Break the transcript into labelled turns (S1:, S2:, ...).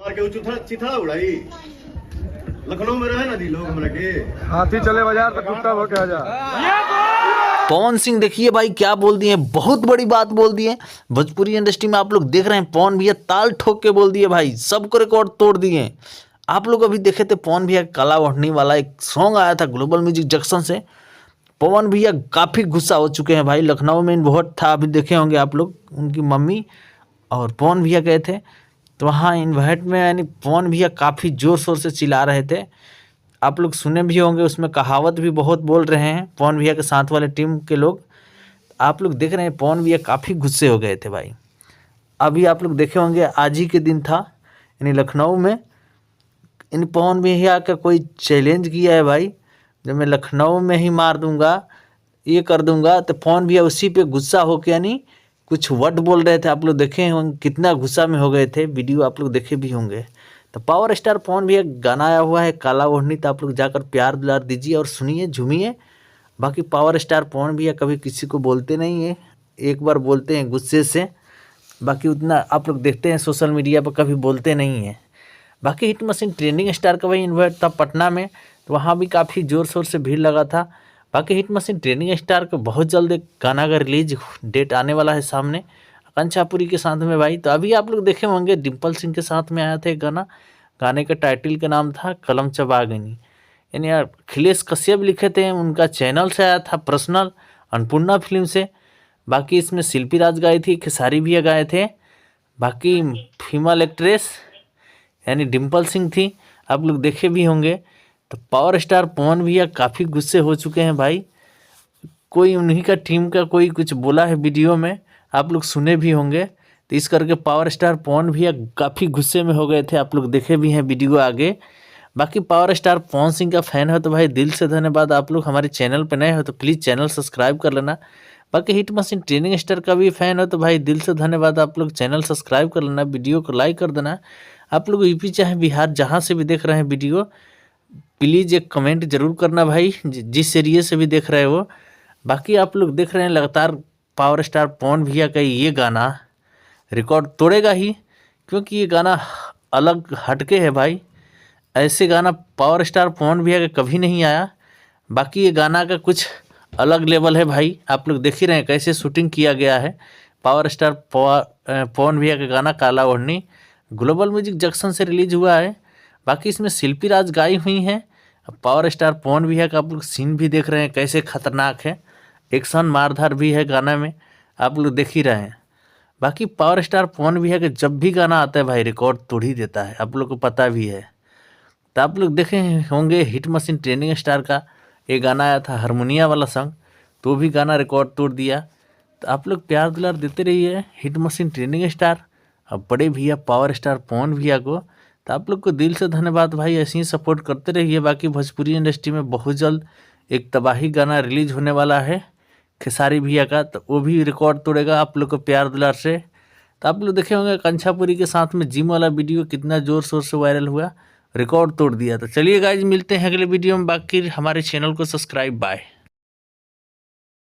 S1: मार के चिथड़ा उड़ाई लखनऊ में रहे ना दी लोग हमरा के
S2: हाथी चले बाजार तो कुत्ता भोके आ जा।
S3: पवन सिंह देखिए भाई क्या बोल दिए, बहुत बड़ी बात बोल दिए। भोजपुरी इंडस्ट्री में आप लोग देख रहे हैं पवन भैया ताल ठोक के बोल दिए भाई, सबको रिकॉर्ड तोड़ दिए। आप लोग अभी देखे थे पवन भैया काला ओढ़नी वाला एक सॉन्ग आया था ग्लोबल म्यूजिक जंक्शन से। पवन भैया काफ़ी गुस्सा हो चुके हैं भाई। लखनऊ में इन्वोट था, अभी देखे होंगे आप लोग, उनकी मम्मी और पवन भैया गए थे तो वहाँ इन्वाइट में यानी पवन भैया काफ़ी ज़ोर शोर से चिल्ला रहे थे। आप लोग सुने भी होंगे, उसमें कहावत भी बहुत बोल रहे हैं पवन भैया के साथ वाले टीम के लोग। आप लोग देख रहे हैं पवन भैया काफ़ी गुस्से हो गए थे भाई। अभी आप लोग देखे होंगे आज ही के दिन था यानी लखनऊ में इन पवन भैया का कोई चैलेंज किया है भाई, जब मैं लखनऊ में ही मार दूंगा ये कर दूंगा, तो पवन भैया उसी पे गुस्सा होकर यानी कुछ वर्ड बोल रहे थे। आप लोग देखे होंगे कितना गुस्सा में हो गए थे, वीडियो आप लोग देखे भी होंगे। तो पावर स्टार पवन भैया गाना आया हुआ है काला ओढ़नी, तो आप लोग जाकर प्यार दुलार दीजिए और सुनिए, झूमिए। बाकी पावर स्टार पवन भैया कभी किसी को बोलते नहीं है, एक बार बोलते हैं गुस्से से, बाकी उतना आप लोग देखते हैं सोशल मीडिया पर कभी बोलते नहीं हैं। बाकी हिट मशीन ट्रेंडिंग स्टार का भाई इन्वाइट था पटना में, तो वहाँ भी काफ़ी ज़ोर शोर से भीड़ लगा था। बाकी हिट मशीन ट्रेंडिंग स्टार का बहुत जल्द एक गाना का रिलीज डेट आने वाला है सामने आकांक्षापुरी के साथ में भाई। तो अभी आप लोग देखे होंगे डिम्पल सिंह के साथ में आया था एक गाना, गाने का टाइटल का नाम था कलम चबागनी, यानी अखिलेश कश्यप लिखे थे, उनका चैनल से आया था पर्सनल अन्नपूर्णा फिल्म से। बाकी इसमें शिल्पी राज गाई थी, खेसारी भैया गाए थे, बाकी फीमेल एक्ट्रेस यानी डिम्पल सिंह थी, आप लोग देखे भी होंगे। तो पावर स्टार पवन भैया काफ़ी गुस्से हो चुके हैं भाई। कोई उन्हीं का टीम का कोई कुछ बोला है वीडियो में, आप लोग सुने भी होंगे, तो इस करके पावर स्टार पवन भैया काफ़ी गुस्से में हो गए थे। आप लोग देखे भी हैं वीडियो आगे। बाकी पावर स्टार पवन सिंह का फ़ैन हो तो भाई दिल से धन्यवाद। आप लोग हमारे चैनल पर नए हो तो प्लीज़ चैनल सब्सक्राइब कर लेना। बाकी हिट मशीन ट्रेंडिंग स्टार का भी फ़ैन हो तो भाई दिल से धन्यवाद, आप लोग चैनल सब्सक्राइब कर लेना, वीडियो को लाइक कर देना। आप लोग यूपी चाहे बिहार जहाँ से भी देख रहे हैं वीडियो, प्लीज़ एक कमेंट जरूर करना भाई, जिस एरिए से भी देख रहे हो। बाकी आप लोग देख रहे हैं लगातार पावर स्टार पवन भैया का ये गाना रिकॉर्ड तोड़ेगा ही, क्योंकि ये गाना अलग हटके है भाई। ऐसे गाना पावर स्टार पवन भैया का कभी नहीं आया। बाकी ये गाना का कुछ अलग लेवल है भाई, आप लोग देख ही रहे हैं कैसे शूटिंग किया गया है। पावर स्टार पवन भैया का गाना काला ओढ़नी ग्लोबल म्यूजिक जंक्शन से रिलीज हुआ है। बाकी इसमें शिल्पी राज गाई हुई हैं। पावर स्टार पवन भैया का आप लोग सीन भी देख रहे हैं कैसे खतरनाक है, एक्शन मारधार भी है गाना में, आप लोग देख ही रहे हैं। बाकी पावर स्टार पवन भैया का जब भी गाना आता है भाई रिकॉर्ड तोड़ ही देता है, आप लोग को पता भी है। तो आप लोग देखे होंगे हिट मशीन ट्रेंडिंग स्टार का एक गाना आया था हारमोनिया वाला सॉन्ग, तो भी गाना रिकॉर्ड तोड़ दिया। तो आप लोग प्यार दुलार देते रहिए हिट मशीन ट्रेंडिंग स्टार अब बड़े भैया पावर स्टार पवन भैया को। तो आप लोग को दिल से धन्यवाद भाई, ऐसे ही सपोर्ट करते रहिए। बाकी भोजपुरी इंडस्ट्री में बहुत जल्द एक तबाही गाना रिलीज होने वाला है खेसारी भैया का, तो वो भी रिकॉर्ड तोड़ेगा आप लोग को प्यार दुलार से। तो आप लोग देखे होंगे आकांक्षापुरी के साथ में जिम वाला वीडियो कितना ज़ोर शोर से वायरल हुआ, रिकॉर्ड तोड़ दिया। तो चलिए गाइज मिलते हैं अगले वीडियो में, बाकी हमारे चैनल को सब्सक्राइब बाय।